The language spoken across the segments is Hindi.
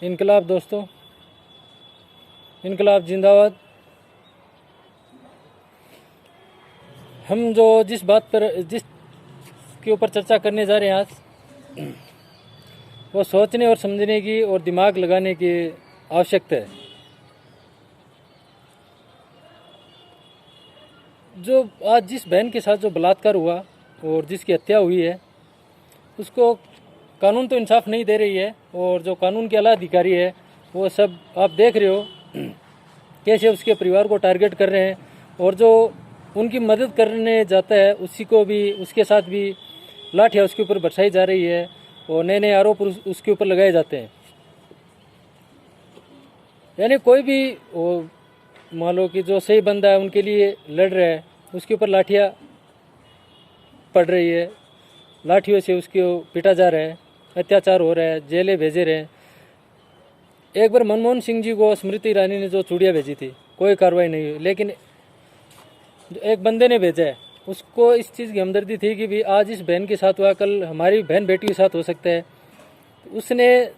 इनकलाब दोस्तों, इनकलाब जिंदाबाद। हम जिस बात पर जिस के ऊपर चर्चा करने जा रहे हैं आज, वो सोचने और समझने की और दिमाग लगाने की आवश्यकता है। जो आज जिस बहन के साथ जो बलात्कार हुआ और जिसकी हत्या हुई है, उसको कानून तो इंसाफ नहीं दे रही है, और जो कानून के आला अधिकारी है वो सब आप देख रहे हो कैसे उसके परिवार को टारगेट कर रहे हैं, और जो उनकी मदद करने जाता है उसी को भी, उसके साथ भी लाठियाँ उसके ऊपर बरसाई जा रही है और नए नए आरोप उसके ऊपर लगाए जाते हैं। यानी कोई भी वो मान लो कि जो सही बंदा है उनके लिए लड़ रहा है, उसके ऊपर लाठियाँ पड़ रही है, लाठियों से उसको पीटा जा रहा है, अत्याचार हो रहा है, जेलें भेजे रहे हैं। एक बार मनमोहन सिंह जी को स्मृति ईरानी ने जो चूड़ियाँ भेजी थी, कोई कार्रवाई नहीं हुई, लेकिन एक बंदे ने भेजा है, उसको इस चीज़ की हमदर्दी थी कि भी आज इस बहन के साथ हुआ, कल हमारी बहन बेटी के साथ हो सकता है। उसने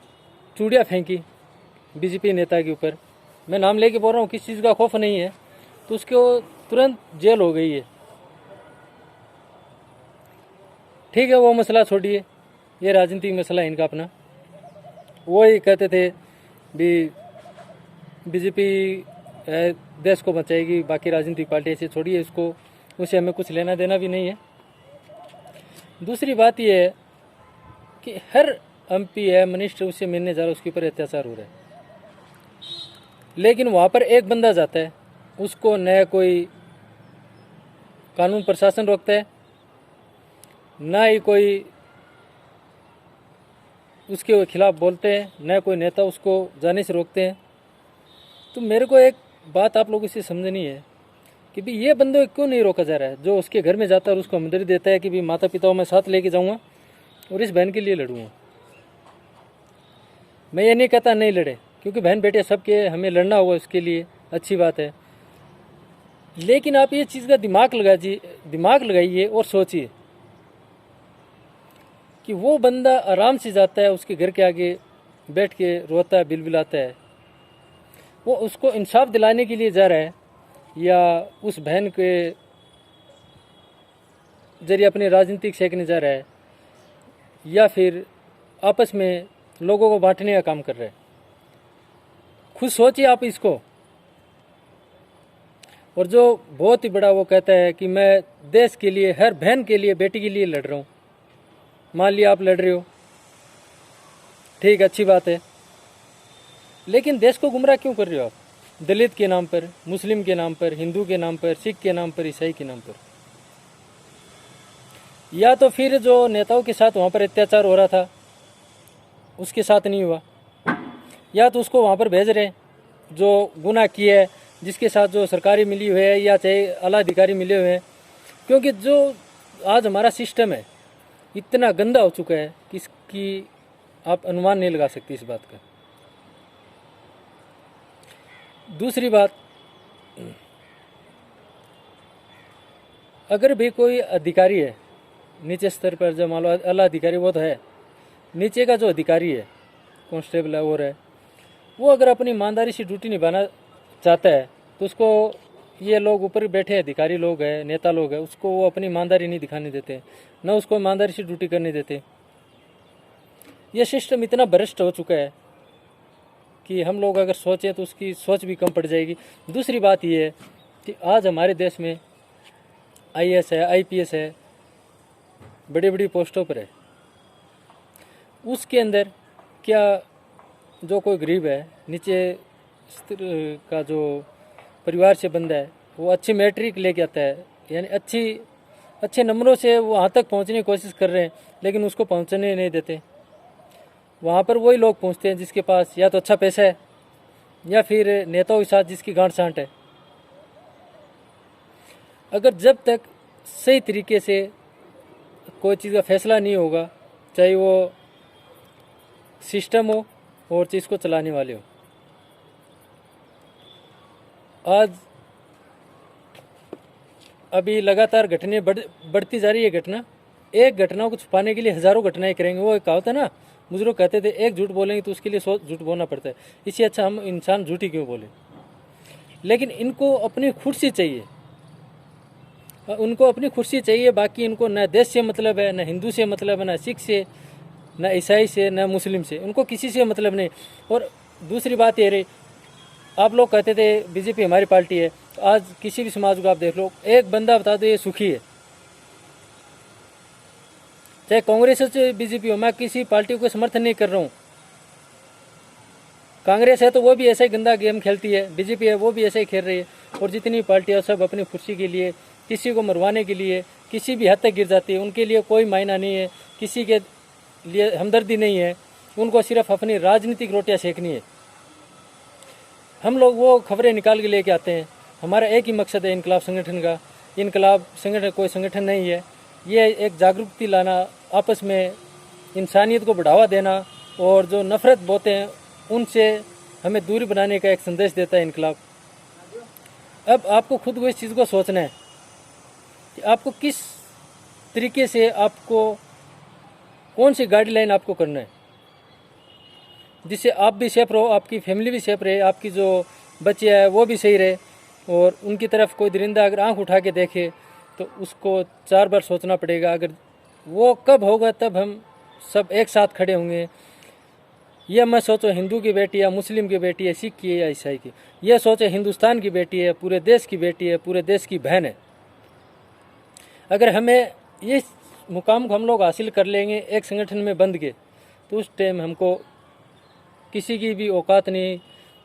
चूड़ियाँ फेंकी बीजेपी नेता के ऊपर। मैं नाम लेके बोल रहा हूँ, किस चीज़ का खौफ नहीं है, तो उसको तुरंत जेल हो गई है। ठीक है, वो मसला छोड़िए, ये राजनीतिक मसला है इनका अपना। वो ही कहते थे भी बीजेपी देश को बचाएगी, बाकी राजनीतिक पार्टी से छोड़िए इसको, उससे हमें कुछ लेना देना भी नहीं है। दूसरी बात यह है कि हर एमपी है, मिनिस्टर उससे मिलने जा रहा है, उसके ऊपर अत्याचार हो रहा है, लेकिन वहाँ पर एक बंदा जाता है, उसको न कोई कानून प्रशासन रोकता है, ना ही कोई उसके खिलाफ बोलते हैं, न कोई नेता उसको जाने से रोकते हैं। तो मेरे को एक बात आप लोगों से समझनी है कि भी ये बंदे क्यों नहीं रोका जा रहा है। जो उसके घर में जाता है और उसको हमदर्दी देता है कि भी माता पिताओं में साथ लेके जाऊंगा और इस बहन के लिए लड़ूंगा। मैं ये नहीं कहता नहीं लड़े, क्योंकि बहन बेटे सबके, हमें लड़ना होगा उसके लिए, अच्छी बात है। लेकिन आप ये चीज़ का दिमाग लगाइए और सोचिए कि वो बंदा आराम से जाता है, उसके घर के आगे बैठ के रोता है, बिलबिलाता है, वो उसको इंसाफ दिलाने के लिए जा रहा है, या उस बहन के जरिए अपनी राजनीतिक सेकने जा रहा है, या फिर आपस में लोगों को बांटने का काम कर रहा है। खुद सोचिए आप इसको। और जो बहुत ही बड़ा वो कहता है कि मैं देश के लिए, हर बहन के लिए, बेटी के लिए लड़ रहा हूँ। मान लिया आप लड़ रहे हो, ठीक, अच्छी बात है, लेकिन देश को गुमराह क्यों कर रहे हो आप? दलित के नाम पर, मुस्लिम के नाम पर, हिंदू के नाम पर, सिख के नाम पर, ईसाई के नाम पर। या तो फिर जो नेताओं के साथ वहाँ पर अत्याचार हो रहा था उसके साथ नहीं हुआ, या तो उसको वहाँ पर भेज रहे हैं जो गुनाह किया है, जिसके साथ जो सरकारी मिली हुई है या चाहे आला अधिकारी मिले हुए हैं। क्योंकि जो आज हमारा सिस्टम है इतना गंदा हो चुका है कि इसकी आप अनुमान नहीं लगा सकती इस बात का। दूसरी बात, अगर भी कोई अधिकारी है नीचे स्तर पर, जो मान लो आला अधिकारी, वो तो है, नीचे का जो अधिकारी है, कांस्टेबल है और है, वो अगर अपनी ईमानदारी से ड्यूटी निभाना चाहता है तो उसको ये लोग ऊपर बैठे अधिकारी लोग हैं, नेता लोग हैं, उसको वो अपनी ईमानदारी नहीं दिखाने देते, ना उसको ईमानदारी से ड्यूटी करने देते। ये सिस्टम इतना भ्रष्ट हो चुका है कि हम लोग अगर सोचें तो उसकी सोच भी कम पड़ जाएगी। दूसरी बात ये है कि आज हमारे देश में आईएएस है, आईपीएस है, बड़ी बड़ी पोस्टों पर है, उसके अंदर क्या जो कोई गरीब है, नीचे का जो परिवार से बंदा है, वो अच्छी मैट्रिक लेके आता है, यानी अच्छे नंबरों से वो वहाँ तक पहुँचने की कोशिश कर रहे हैं, लेकिन उसको पहुँचने नहीं देते। वहाँ पर वही लोग पहुँचते हैं जिसके पास या तो अच्छा पैसा है या फिर नेताओं के साथ जिसकी गांठ साँठ है। अगर जब तक सही तरीके से कोई चीज़ का फैसला नहीं होगा, चाहे वो सिस्टम हो और चीज़ को चलाने वाले हो, आज अभी लगातार घटनाएं बढ़ती जा रही है। एक घटना को छुपाने के लिए हजारों घटनाएं करेंगे। वो कहा होता है ना, बुजुर्ग कहते थे एक झूठ बोलेंगे तो उसके लिए 100 झूठ बोलना पड़ता है, इससे अच्छा हम इंसान झूठी क्यों बोले। लेकिन इनको अपनी खुशी चाहिए, उनको अपनी खुशी चाहिए, बाकी इनको न देश से मतलब है, न हिंदू से मतलब है, न सिख से, न ईसाई से, न मुस्लिम से, उनको किसी से मतलब नहीं। और दूसरी बात ये रही, आप लोग कहते थे बीजेपी हमारी पार्टी है, तो आज किसी भी समाज को आप देख लो, एक बंदा बता दो ये सुखी है, चाहे कांग्रेस हो चाहे बीजेपी हो। मैं किसी पार्टी को समर्थन नहीं कर रहा हूँ। कांग्रेस है तो वो भी ऐसा ही गंदा गेम खेलती है, बीजेपी है वो भी ऐसा ही खेल रही है, और जितनी पार्टियाँ सब अपनी खुशी के लिए, किसी को मरवाने के लिए, किसी भी हद तक गिर जाती है, उनके लिए कोई मायना नहीं है, किसी के लिए हमदर्दी नहीं है, उनको सिर्फ अपनी राजनीतिक रोटियां सेकनी है। हम लोग वो खबरें निकाल के लेके आते हैं, हमारा एक ही मकसद है इनकलाब संगठन का। इनकलाब संगठन कोई संगठन नहीं है, ये एक जागरूकता लाना, आपस में इंसानियत को बढ़ावा देना, और जो नफरत बोते हैं उनसे हमें दूरी बनाने का एक संदेश देता है इनकलाब। अब आपको खुद को इस चीज़ को सोचना है कि आपको किस तरीके से, आपको कौन सी गाइडलाइन आपको करना है जिससे आप भी सेफ रहो, आपकी फैमिली भी सेफ रहे, आपकी जो बच्चे हैं वो भी सही रहे, और उनकी तरफ कोई दरिंदा अगर आंख उठा के देखे तो उसको 4 बार सोचना पड़ेगा। अगर वो कब होगा तब हम सब एक साथ खड़े होंगे। यह मत सोचो हिंदू की बेटी है, मुस्लिम की बेटी है, सिख की है या ईसाई की, यह सोचो हिंदुस्तान की बेटी है, पूरे देश की बेटी है, पूरे देश की बहन है। अगर हमें इस मुकाम को हम लोग हासिल कर लेंगे एक संगठन में बंध के, तो उस टाइम हमको किसी की भी औकात नहीं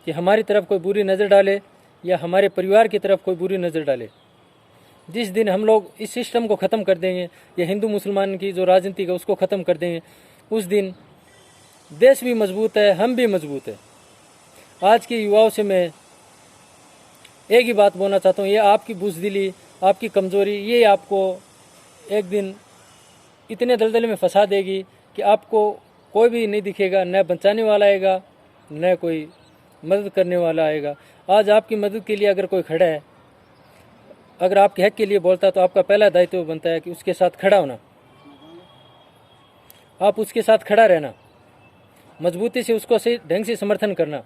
कि हमारी तरफ कोई बुरी नज़र डाले या हमारे परिवार की तरफ कोई बुरी नज़र डाले। जिस दिन हम लोग इस सिस्टम को ख़त्म कर देंगे, या हिंदू मुसलमान की जो राजनीति है उसको ख़त्म कर देंगे, उस दिन देश भी मजबूत है, हम भी मजबूत है। आज के युवाओं से मैं एक ही बात बोलना चाहता हूँ, ये आपकी बुज़दिली, आपकी कमज़ोरी, ये आपको एक दिन इतने दलदल में फंसा देगी कि आपको कोई भी नहीं दिखेगा, न बचाने वाला आएगा न कोई मदद करने वाला आएगा। आज आपकी मदद के लिए अगर कोई खड़ा है, अगर आपके हक के लिए बोलता है, तो आपका पहला दायित्व बनता है कि उसके साथ खड़ा होना, आप उसके साथ खड़ा रहना, मजबूती से उसको सही ढंग से समर्थन करना।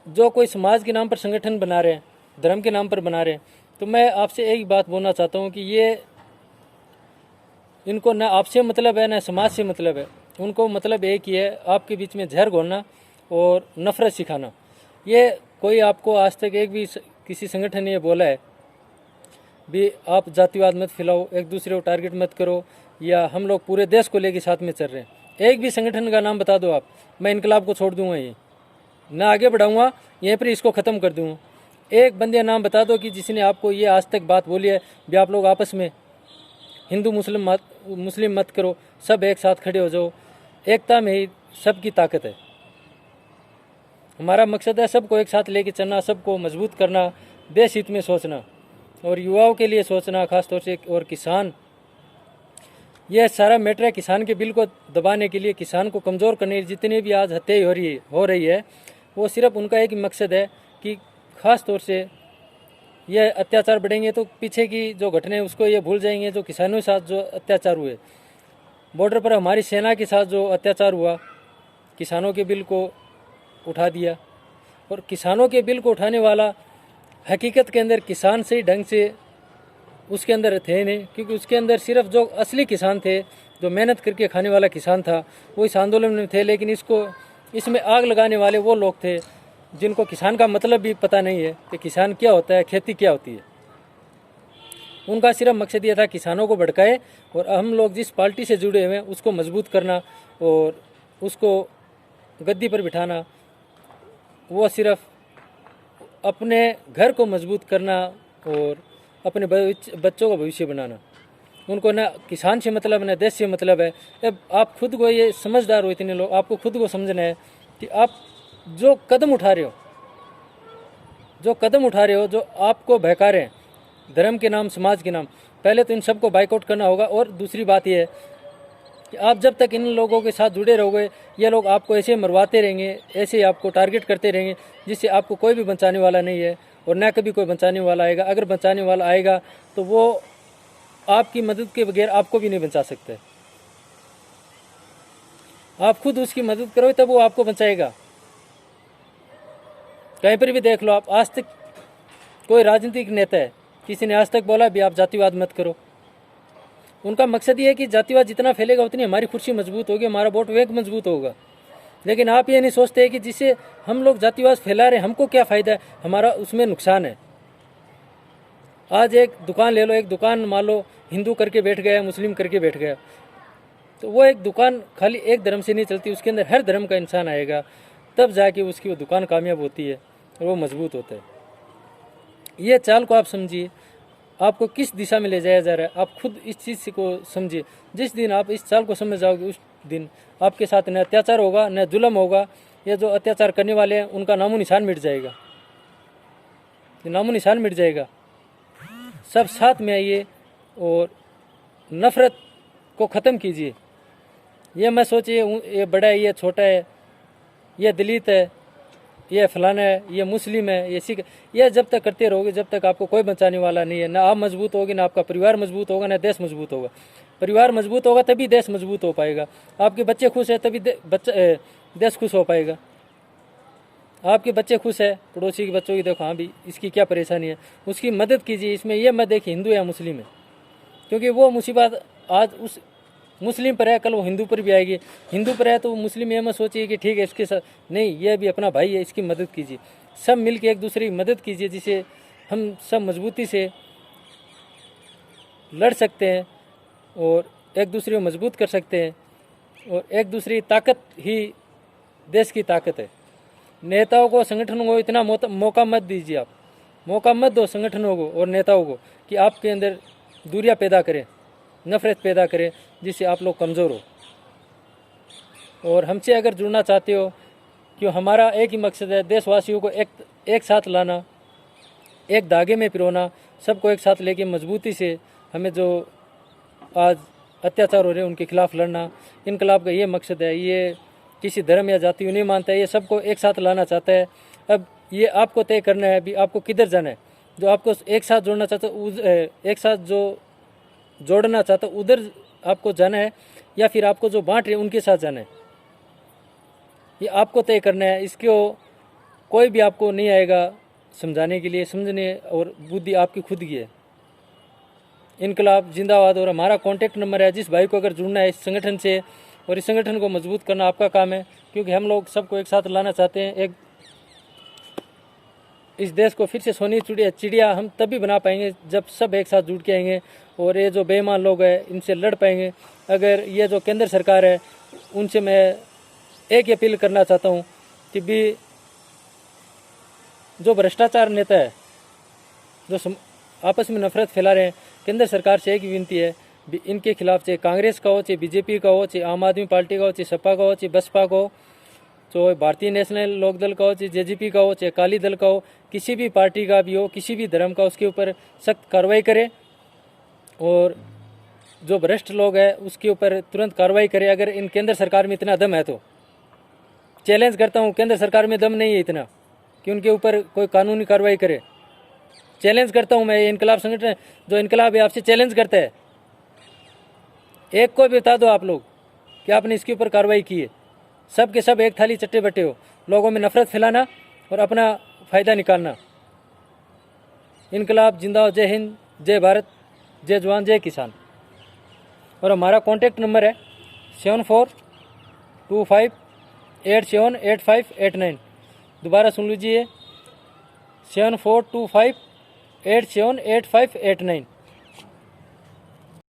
जो कोई समाज के नाम पर संगठन बना रहे हैं, धर्म के नाम पर बना रहे हैं, तो मैं आपसे एक ही बात बोलना चाहता हूँ कि ये इनको न आपसे मतलब है न समाज से मतलब है। उनको मतलब एक ही है, आपके बीच में जहर घोलना और नफरत सिखाना। ये कोई आपको आज तक एक भी किसी संगठन ने ये बोला है भी आप जातिवाद मत फैलाओ, एक दूसरे को टारगेट मत करो, या हम लोग पूरे देश को लेके साथ में चल रहे हैं। एक भी संगठन का नाम बता दो आप, मैं इनकलाब को छोड़ दूंगा, ये ना आगे बढ़ाऊंगा, यहीं पर इसको ख़त्म कर दूंगा। एक बंदे नाम बता दो कि जिसने आपको ये आज तक बात बोली है भी आप लोग आपस में हिंदू मुस्लिम मत करो, सब एक साथ खड़े हो जाओ। एकता में ही सबकी ताकत है। हमारा मकसद है सबको एक साथ लेके चलना, सबको मजबूत करना, देश हित में सोचना और युवाओं के लिए सोचना खास तौर से, और किसान। यह सारा मैटर है किसान के बिल को दबाने के लिए, किसान को कमज़ोर करने के लिए। जितनी भी आज हत्याएं हो रही है वो सिर्फ उनका एक ही मकसद है कि खास तौर से यह अत्याचार बढ़ेंगे तो पीछे की जो घटनाएं उसको ये भूल जाएंगे। जो किसानों के साथ जो अत्याचार हुए, बॉर्डर पर हमारी सेना के साथ जो अत्याचार हुआ, किसानों के बिल को उठा दिया। और किसानों के बिल को उठाने वाला हकीकत के अंदर किसान सही ढंग से उसके अंदर थे नहीं, क्योंकि उसके अंदर सिर्फ जो असली किसान थे, जो मेहनत करके खाने वाला किसान था, वो इस आंदोलन में थे। लेकिन इसमें आग लगाने वाले वो लोग थे जिनको किसान का मतलब भी पता नहीं है कि किसान क्या होता है, खेती क्या होती है। उनका सिर्फ मकसद ये था किसानों को भड़काए और हम लोग जिस पार्टी से जुड़े हुए हैं उसको मजबूत करना और उसको गद्दी पर बिठाना। वो सिर्फ अपने घर को मजबूत करना और अपने बच्चों का भविष्य बनाना। उनको ना किसान से मतलब ना देश से मतलब है। अब आप खुद को ये समझदार हो, इतने लोग, आपको खुद को समझना है कि आप जो कदम उठा रहे हो, जो आपको बहका रहे हैं धर्म के नाम, समाज के नाम, पहले तो इन सबको बाइकआउट करना होगा। और दूसरी बात यह है कि आप जब तक इन लोगों के साथ जुड़े रहोगे, ये लोग आपको ऐसे मरवाते रहेंगे, ऐसे आपको टारगेट करते रहेंगे, जिससे आपको कोई भी बचाने वाला नहीं है और ना कभी कोई बचाने वाला आएगा। अगर बचाने वाला आएगा तो वो आपकी मदद के बगैर आपको भी नहीं बचा सकते। आप खुद उसकी मदद करो तब वो आपको बचाएगा। कहीं पर भी देख लो आप, आज तक कोई राजनीतिक नेता है किसी ने आज तक बोला भी आप जातिवाद मत करो। उनका मकसद ये है कि जातिवाद जितना फैलेगा उतनी हमारी कुर्सी मजबूत होगी, हमारा वोट बैंक मजबूत होगा। लेकिन आप ये नहीं सोचते हैं कि जिससे हम लोग जातिवाद फैला रहे हैं हमको क्या फ़ायदा है, हमारा उसमें नुकसान है। आज एक दुकान ले लो, एक दुकान मान लो हिंदू करके बैठ गया, मुस्लिम करके बैठ गया, तो वो एक दुकान खाली एक धर्म से नहीं चलती, उसके अंदर हर धर्म का इंसान आएगा, तब जाके उसकी वो दुकान कामयाब होती है और वो मजबूत होता है। ये चाल को आप समझिए, आपको किस दिशा में ले जाया जा रहा है, आप खुद इस चीज़ को समझिए। जिस दिन आप इस चाल को समझ जाओगे उस दिन आपके साथ न अत्याचार होगा न जुल्म होगा। ये जो अत्याचार करने वाले हैं उनका नामो निशान मिट जाएगा, नामो निशान मिट जाएगा। सब साथ में आइए और नफ़रत को ख़त्म कीजिए। ये मत सोचिए ये बड़ा है, ये छोटा है, ये दलित है, ये फलाना है, ये मुस्लिम है, ये सिख। ये जब तक करते रहोगे जब तक आपको कोई बचाने वाला नहीं है। ना आप मजबूत होगे, ना आपका परिवार मजबूत होगा, ना देश मजबूत होगा। परिवार मजबूत होगा तभी देश मजबूत हो पाएगा। आपके बच्चे खुश है तभी देश खुश हो पाएगा। आपके बच्चे खुश है, पड़ोसी के बच्चों की देखो, हाँ भी इसकी क्या परेशानी है, उसकी मदद कीजिए। इसमें यह मत देखिए हिंदू या मुस्लिम है, क्योंकि वो मुसीबत आज उस मुस्लिम पर है, कल वो हिंदू पर भी आएगी। हिंदू पर है तो मुस्लिम ये मत सोचिए कि ठीक है इसके साथ, नहीं, यह भी अपना भाई है, इसकी मदद कीजिए। सब मिल के एक दूसरे की मदद कीजिए, जिससे हम सब मजबूती से लड़ सकते हैं और एक दूसरे को मजबूत कर सकते हैं। और एक दूसरे की ताकत ही देश की ताकत है। नेताओं को, संगठनों को इतना मौका मत दीजिए, आप मौका मत दो संगठनों को और नेताओं को कि आपके अंदर दूरियां पैदा करें, नफरत पैदा करें, जिससे आप लोग कमज़ोर हो। और हमसे अगर जुड़ना चाहते हो, क्यों, हमारा एक ही मकसद है, देशवासियों को एक साथ लाना, एक धागे में पिरोना, सबको एक साथ लेके मजबूती से हमें जो आज अत्याचार हो रहे हैं उनके खिलाफ लड़ना। इनकलाब का ये मकसद है। ये किसी धर्म या जाति को नहीं मानता है, ये सबको एक साथ लाना चाहता है। अब ये आपको तय करना है भी आपको किधर जाना है। जो आपको एक साथ जोड़ना चाहता है, एक साथ जो जोड़ना चाहता है उधर आपको जाना है, या फिर आपको जो बांट रहे हैं उनके साथ जाना है, ये आपको तय करना है। इसको कोई भी आपको नहीं आएगा समझाने के लिए, समझने और बुद्धि आपकी खुद की है। इनकलाब जिंदाबाद। और हमारा कॉन्टैक्ट नंबर है, जिस भाई को अगर जुड़ना है इस संगठन से और इस संगठन को मजबूत करना आपका काम है, क्योंकि हम लोग सबको एक साथ लाना चाहते हैं। एक इस देश को फिर से सोनी चिड़िया हम तभी बना पाएंगे जब सब एक साथ जुड़ के आएंगे और ये जो बेईमान लोग हैं इनसे लड़ पाएंगे। अगर ये जो केंद्र सरकार है उनसे मैं एक अपील करना चाहता हूँ कि भी जो भ्रष्टाचार नेता है, जो आपस में नफरत फैला रहे हैं, केंद्र सरकार से एक ही विनती है, इनके खिलाफ चाहे कांग्रेस का हो, चाहे बीजेपी का हो, चाहे आम आदमी पार्टी का हो, चाहे सपा का हो, चाहे बसपा का हो, चाहे भारतीय नेशनल लोकदल का हो, चाहे जेजेपी का हो, चाहे अकाली दल का हो, किसी भी पार्टी का भी हो, किसी भी धर्म का, उसके ऊपर सख्त कार्रवाई करे और जो भ्रष्ट लोग हैं उसके ऊपर तुरंत कार्रवाई करे। अगर इन केंद्र सरकार में इतना दम है तो चैलेंज करता हूँ, केंद्र सरकार में दम नहीं है इतना कि उनके ऊपर कोई कानूनी कार्रवाई करे। चैलेंज करता हूँ मैं, इनकलाब संगठन जो इनकलाब है आपसे चैलेंज करता है, एक को भी बता दो आप लोग कि आपने इसके ऊपर कार्रवाई की है। सब के सब एक थाली चट्टे बट्टे हो, लोगों में नफरत फैलाना और अपना फ़ायदा निकालना। इनकलाब जिंदाबाद। जय हिंद, जय भारत, जय जवान, जय किसान। और हमारा कॉन्टैक्ट नंबर है 7425878589। दोबारा सुन लीजिए, 7425878589।